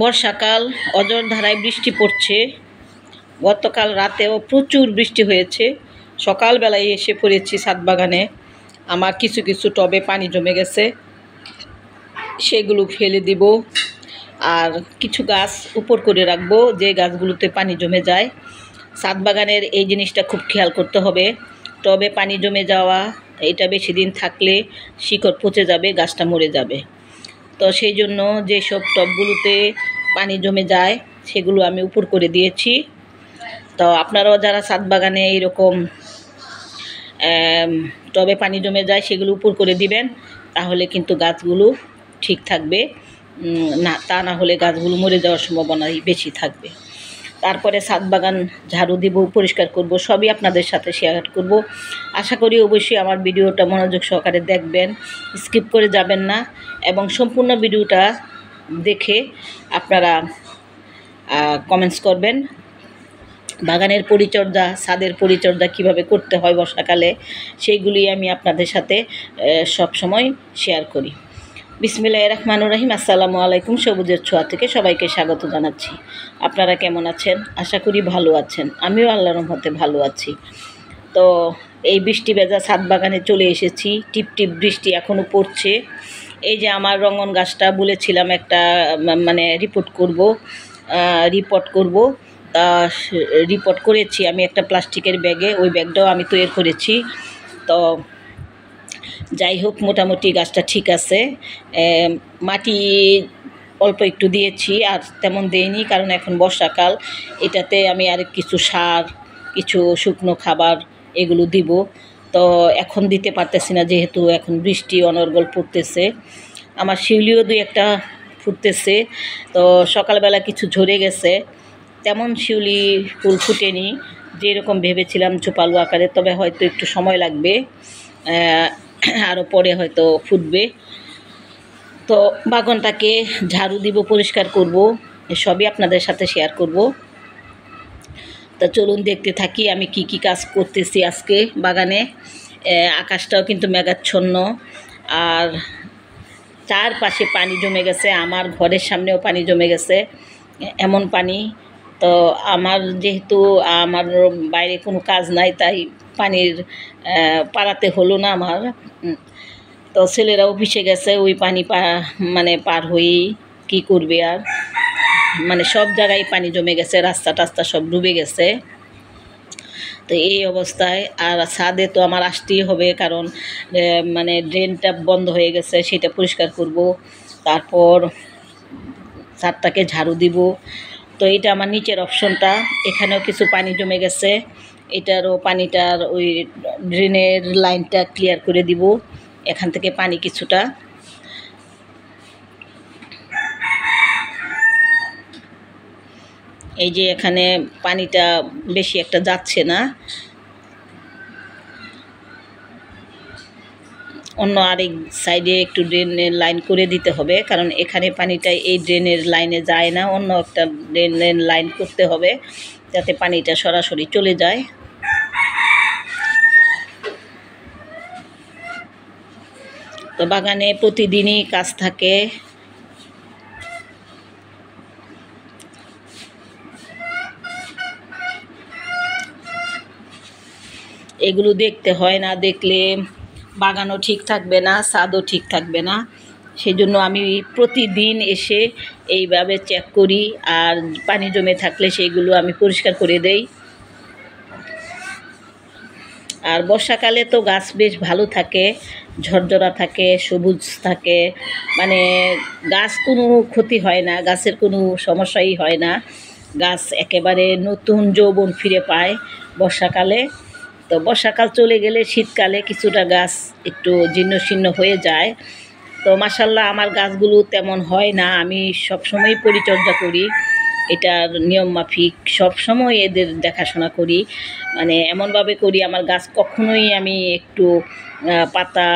বর্ষাকাল অঝোর ধারায় বৃষ্টি পড়ছে। গতকাল রাতেও প্রচুর বৃষ্টি হয়েছে। সকালবেলায় এসে পড়েছি ছাদ বাগানে। আমার কিছু কিছু টবে পানি জমে গেছে, সেগুলো ফেলে দিব। আর কিছু গাছ উপর করে রাখবো, যে গাছগুলোতে পানি জমে যায়। ছাদ বাগানের এই জিনিসটা খুব খেয়াল করতে হবে। টবে পানি জমে যাওয়া, এটা বেশি দিন থাকলে শিকড় পচে যাবে, গাছটা মরে যাবে। তো সেই জন্য যেসব টবগুলোতে পানি জমে যায় সেগুলো আমি উপর করে দিয়েছি। তো আপনারাও যারা ছাদ বাগানে এইরকম টবে পানি জমে যায় সেগুলো উপর করে দিবেন, তাহলে কিন্তু গাছগুলো ঠিক থাকবে। তা না হলে গাছগুলো মরে যাওয়ার সম্ভাবনাই বেশি থাকবে। তারপরে ছাদ বাগান ঝাড়ু দিব, পরিষ্কার করব, সবই আপনাদের সাথে শেয়ার করব। আশা করি অবশ্যই আমার ভিডিওটা মনোযোগ সহকারে দেখবেন, স্কিপ করে যাবেন না, এবং সম্পূর্ণ ভিডিওটা দেখে আপনারা কমেন্টস করবেন। বাগানের পরিচর্যা, ছাদের পরিচর্যা কিভাবে করতে হয় বর্ষাকালে, সেইগুলি আমি আপনাদের সাথে সব সময় শেয়ার করি। বিসমিল্লাহির রহমানির রহিম। আসসালামু আলাইকুম। সবুজের ছোঁয়া থেকে সবাইকে স্বাগত জানাচ্ছি। আপনারা কেমন আছেন? আশা করি ভালো আছেন। আমিও আল্লাহর রহমতে ভালো আছি। তো এই বৃষ্টি ভেজা ছাদ বাগানে চলে এসেছি। টিপ টিপ বৃষ্টি এখনও পড়ছে। এই যে আমার রঙন গাছটা বলেছিলাম একটা রিপোর্ট করব। তা রিপোর্ট করেছি আমি একটা প্লাস্টিকের ব্যাগে, ওই ব্যাগটাও আমি তৈরি করেছি। তো যাই হোক, মোটামুটি গাছটা ঠিক আছে। মাটি অল্প একটু দিয়েছি, আর তেমন দেইনি, কারণ এখন বর্ষাকাল। এটাতে আমি আর কিছু সার, কিছু শুকনো খাবার এগুলো দিব। তো এখন দিতে পারতেছি না, যেহেতু এখন বৃষ্টি অনর্গল পড়তেছে। আমার শিউলিও দুই একটা ফুটতেছে। তো সকালবেলা কিছু ঝরে গেছে, তেমন শিউলি ফুল ফুটেনি যেরকম ভেবেছিলাম ঝোপালো আকারে। তবে হয়তো একটু সময় লাগবে, আরও পরে হয়তো ফুটবে। তো বাগানটাকে ঝাড়ু দিব, পরিষ্কার করব, সবই আপনাদের সাথে শেয়ার করব। তা চলুন দেখতে থাকি আমি কি কি কাজ করতেছি আজকে বাগানে। আকাশটাও কিন্তু মেঘাচ্ছন্ন, আর চারপাশে পানি জমে গেছে। আমার ঘরের সামনেও পানি জমে গেছে, এমন পানি। তো আমার যেহেতু আমার বাইরে কোনো কাজ নাই, তাই পানির পাড়াতে হলো না আমার। তো ছেলেরাও ভিসে গেছে ওই পানি পার হয়েই। কী করবে আর, সব জায়গায় পানি জমে গেছে, রাস্তা টাস্তা সব ডুবে গেছে। তো এই অবস্থায় আর ছাদে তো আমার আসতেই হবে, কারণ ড্রেনটা বন্ধ হয়ে গেছে, সেটা পরিষ্কার করব। তারপর ছাদটাকে ঝাড়ু দিব। তো এটা আমার নিচের অপশনটা, এখানেও কিছু পানি জমে গেছে। এটারও পানিটার ওই ড্রেনের লাইনটা ক্লিয়ার করে দিব, এখান থেকে পানি কিছুটা। এই যে এখানে পানিটা বেশি একটা যাচ্ছে না, অন্য আরেক সাইডে একটু ড্রেনের লাইন করে দিতে হবে, কারণ এখানে পানিটা এই ড্রেনের লাইনে যায় না, অন্য একটা ড্রেনের লাইন করতে হবে যাতে পানিটা সরাসরি চলে যায়। তো বাগানে প্রতিদিনই কাজ থাকে। এগুলো দেখতে হয়, না দেখলে বাগানও ঠিক থাকবে না, ছাদও ঠিক থাকবে না। সেই জন্য আমি প্রতিদিন এসে এইভাবে চেক করি, আর পানি জমে থাকলে সেইগুলো আমি পরিষ্কার করে দেই। আর বর্ষাকালে তো গাছ বেশ ভালো থাকে, ঝরঝরা থাকে, সবুজ থাকে, গাছ কোনো ক্ষতি হয় না, গাছের কোনো সমস্যাই হয় না। গাছ একেবারে নতুন যৌবন ফিরে পায় বর্ষাকালে। তো বর্ষাকাল চলে গেলে শীতকালে কিছুটা গাছ একটু জীর্ণশীর্ণ হয়ে যায়। তো মাশাআল্লাহ আমার গাছগুলো তেমন হয় না, আমি সবসময় পরিচর্যা করি, এটার নিয়ম মাফিক সবসময় এদের দেখাশোনা করি। এমনভাবে করি আমার গাছ কখনোই আমি একটু পাতা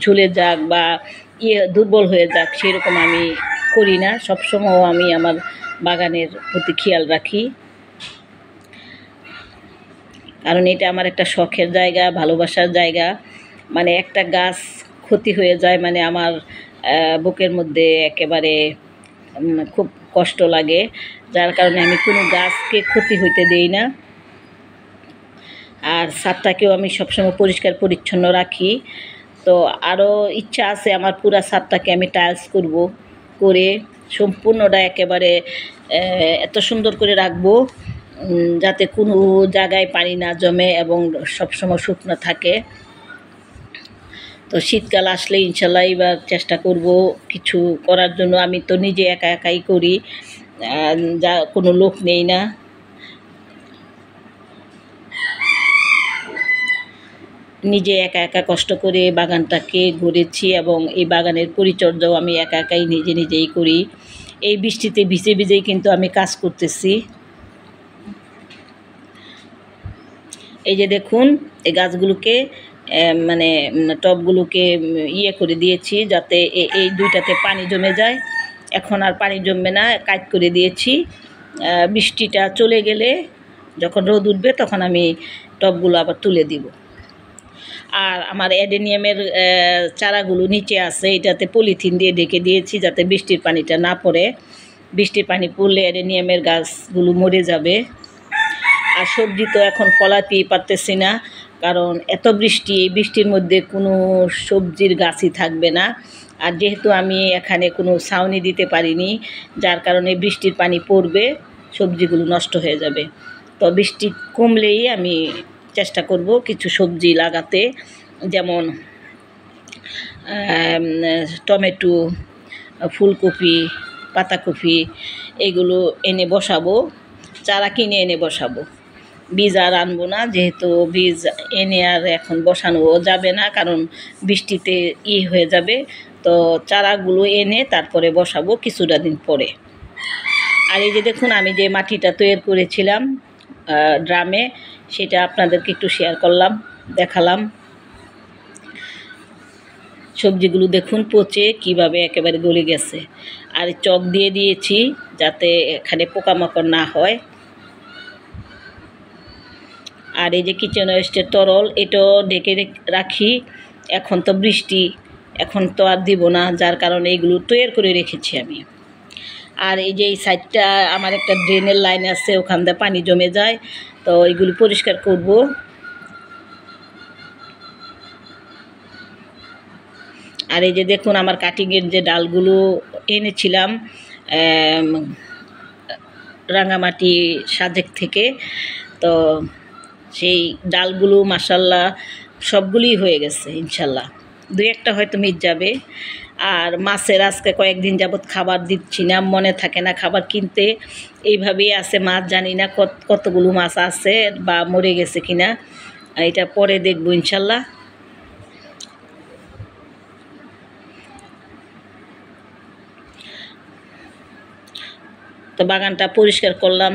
ঝুলে যাক বা দুর্বল হয়ে যাক সেরকম আমি করি না। সবসময় আমি আমার বাগানের প্রতি খেয়াল রাখি, কারণ এটা আমার একটা শখের জায়গা, ভালোবাসার জায়গা। একটা গাছ ক্ষতি হয়ে যায় আমার বুকের মধ্যে একেবারে খুব কষ্ট লাগে, যার কারণে আমি কোনো গাছকে ক্ষতি হইতে দেই না। আর ছাদটাকেও আমি সবসময় পরিষ্কার পরিচ্ছন্ন রাখি। তো আরও ইচ্ছা আছে আমার পুরা ছাদটাকে আমি টাইলস করব, করে সম্পূর্ণটা একেবারে এত সুন্দর করে রাখবো যাতে কোনো জায়গায় পানি না জমে এবং সবসময় শুকনো থাকে। তো শীতকাল আসলে ইনশাল্লাহ এবার চেষ্টা করব কিছু করার জন্য। আমি তো নিজে একা একাই করি, যা কোনো লোক নেই না। নিজে একা একা কষ্ট করে বাগানটাকে গড়েছি এবং এই বাগানের পরিচর্যাও আমি একা একাই নিজেই করি। এই বৃষ্টিতে ভিজে ভিজেই কিন্তু আমি কাজ করতেছি। এই যে দেখুন, এই গাছগুলোকে মানে টবগুলোকে ইয়ে করে দিয়েছি যাতে এই দুইটাতে পানি জমে যায়। এখন আর পানি জমবে না, কাট করে দিয়েছি। বৃষ্টিটা চলে গেলে যখন রোদ উঠবে তখন আমি টবগুলো আবার তুলে দিব। আর আমার অ্যাডেনিয়ামের চারাগুলো নিচে আছে, এটাতে পলিথিন দিয়ে ঢেকে দিয়েছি যাতে বৃষ্টির পানিটা না পড়ে। বৃষ্টির পানি পড়লে অ্যাডেনিয়ামের গাছগুলো মরে যাবে। আর সবজি তো এখন ফলাতেই পারতেছি না, কারণ এত বৃষ্টি, এই বৃষ্টির মধ্যে কোনো সবজির গাছই থাকবে না। আর যেহেতু আমি এখানে কোনো ছাউনি দিতে পারিনি, যার কারণে বৃষ্টির পানি পড়বে, সবজিগুলো নষ্ট হয়ে যাবে। তো বৃষ্টি কমলেই আমি চেষ্টা করব কিছু সবজি লাগাতে, যেমন টমেটো, ফুলকপি, পাতাকপি, এগুলো এনে বসাবো। চারা কিনে এনে বসাবো, বীজ আর আনবো না, যেহেতু বীজ এনে আর এখন বসানো যাবে না, কারণ বৃষ্টিতে হয়ে যাবে। তো চারাগুলো এনে তারপরে বসাবো কিছুটা দিন পরে। আর এই যে দেখুন, আমি যে মাটিটা তৈরি করেছিলাম ড্রামে, সেটা আপনাদেরকে একটু শেয়ার করলাম, দেখালাম। সবজিগুলো দেখুন পচে কিভাবে একেবারে গলে গেছে। আর চক দিয়ে দিয়েছি যাতে এখানে পোকামাকড় না হয়। আর এই যে কিচেন ওয়েস্টের তরল, এটাও ঢেকে রাখি। এখন তো বৃষ্টি, এখন তো আর দিব না, যার কারণে এইগুলো তৈরি করে রেখেছি আমি। আর এই যে এই সাইডটা আমার একটা ড্রেনের লাইন আছে, ওখান দিয়ে পানি জমে যায়, তো এইগুলো পরিষ্কার করব। আর এই যে দেখুন, আমার কাটিংয়ের যে ডালগুলো এনেছিলাম রাঙামাটি সাজেক থেকে, তো সেই ডালগুলো মাশাল্লাহ সবগুলোই হয়ে গেছে ইনশাল্লাহ। দুই একটা হয়তো মিট যাবে। আর মাছের আজকে কয়েকদিন যাবৎ খাবার দিচ্ছি না, মনে থাকে না খাবার কিনতে, এইভাবেই আছে মাছ। জানি না কতগুলো মাছ আছে বা মরে গেছে কিনা, এটা পরে দেখবো ইনশাল্লাহ। তো বাগানটা পরিষ্কার করলাম,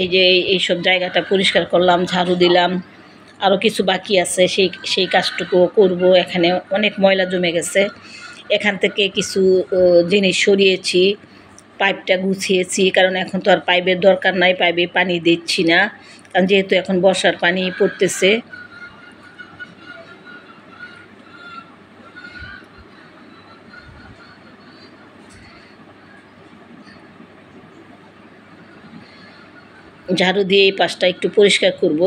এই যে এইসব জায়গাটা পরিষ্কার করলাম, ঝাড়ু দিলাম। আরও কিছু বাকি আছে, সেই কাজটুকুও করব। এখানে অনেক ময়লা জমে গেছে, এখান থেকে কিছু জিনিস সরিয়েছি, পাইপটা গুছিয়েছি, কারণ এখন তো আর পাইপের দরকার নাই, পাইপে পানি দিচ্ছি না, কারণ যেহেতু এখন বর্ষার পানি পড়তেছে। ঝাড়ু দিয়ে এই পাশটা একটু পরিষ্কার করব।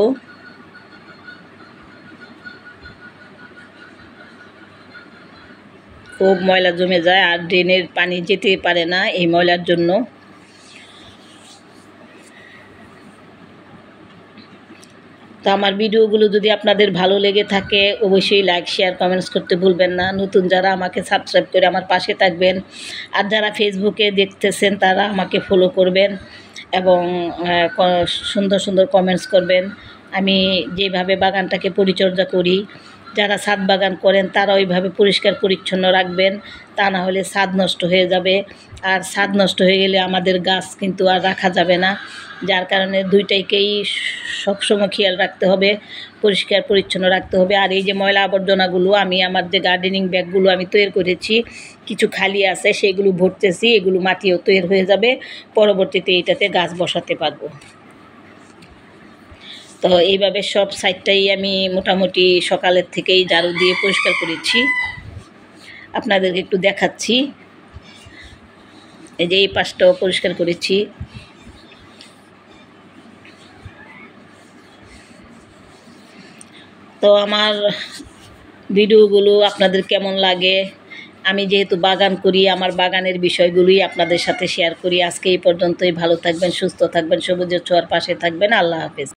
খুব ময়লা জমে যায়, আর ড্রেনের পানি যেতে পারে না এই ময়লার জন্য। তো আমার ভিডিওগুলো যদি আপনাদের ভালো লেগে থাকে, অবশ্যই লাইক, শেয়ার, কমেন্টস করতে ভুলবেন না। নতুন যারা আমাকে সাবস্ক্রাইব করে আমার পাশে থাকবেন, আর যারা ফেসবুকে দেখতেছেন তারা আমাকে ফলো করবেন এবং সুন্দর সুন্দর কমেন্টস করবেন। আমি যেভাবে বাগানটাকে পরিচর্যা করি, যারা ছাদ বাগান করেন তারা ওইভাবে পরিষ্কার পরিচ্ছন্ন রাখবেন, তা না হলে ছাদ নষ্ট হয়ে যাবে। আর ছাদ নষ্ট হয়ে গেলে আমাদের গাছ কিন্তু আর রাখা যাবে না, যার কারণে দুইটাকেই সবসময় খেয়াল রাখতে হবে, পরিষ্কার পরিচ্ছন্ন রাখতে হবে। আর এই যে ময়লা আবর্জনাগুলো আমি আমার যে গার্ডেনিং ব্যাগগুলো আমি তৈরি করেছি, কিছু খালি আছে, সেগুলো ভরতেছি, এগুলো মাটিও তৈরি হয়ে যাবে, পরবর্তীতে এটাতে গাছ বসাতে পারবো। তো এইভাবে সব সাইডটাই আমি মোটামুটি সকালের থেকেই ঝাড়ু দিয়ে পরিষ্কার করেছি, আপনাদেরকে একটু দেখাচ্ছি। এই যে এই পাশটাও পরিষ্কার করেছি। তো আমার ভিডিওগুলো আপনাদের কেমন লাগে? আমি যেহেতু বাগান করি, আমার বাগানের বিষয়গুলোই আপনাদের সাথে শেয়ার করি। আজকে এই পর্যন্তই। ভালো থাকবেন, সুস্থ থাকবেন, সবুজের ছোঁয়ার পাশে থাকবেন। আল্লাহ হাফেজ।